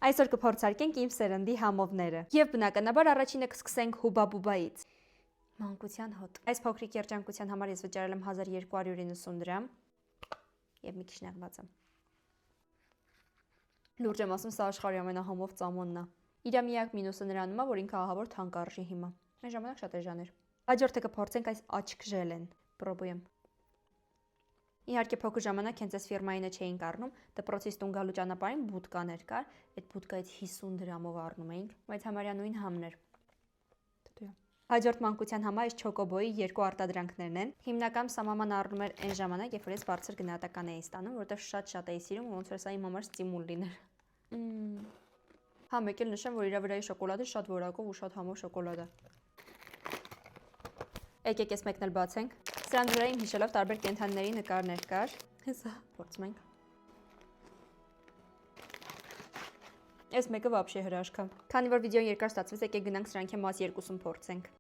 Այսօր կփորձարկենք իմ սերնդի համովները։ Եվ բնականաբար առաջինը կսկսենք հուբա-բուբայից։ Մանկության հոտ։ Այս փոքրիկ երջանկության համար ես վճարել եմ 1290 դրամ եւ մի քիչ նեղված եմ։ Լուրջ եմ ասում, սա աշխարհի ամենահամով ծամոնն է։ Իրա միակ մինուսը նրանում է, որ ինքը ահավոր թանկ արժի հիմա։ Այն ժամանակ շատ էժան էր։ Հաջորդը կփորձենք այս աչք ժելեն։ Պրոբույեմ։ Իհարկե փոքր ժամանակ հենց այս ֆիրմայինը չէինք առնում, դպրոցից տուն գալու ճանապարհին բուտկաներ կար, այդ բուտկայից 50 դրամով առնում էինք, բայց համարյա նույն համն էր։ Հաջորդ մանկության համար այս չոկոբոյի երկու արտադրանքներն են։ Հիմնական սա մաման առնում էր այն ժամանակ, երբ որ ես բարձր գնահատական էի ստանում, որովհետև շատ էի սիրում, ոնց որ սա իմ համար ստիմուլ լիներ։ Հա, մեկ էլ նշեմ, որ իրա վրայի շոկոլադը շատ որակով ու շատ համով շոկոլադ է։ Եկեք այս մեկն էլ բացենք։ Սրան վրա իմ հիշելով տարբեր կենդանիների նկարներ կար։ Հեսա, փորձում ենք։ Այս մեկը вообще հրաշք է։ Քանի որ վիդեոն երկար ստացվեց, եկեք գնանք սրանք մաս երկուսում փորձենք։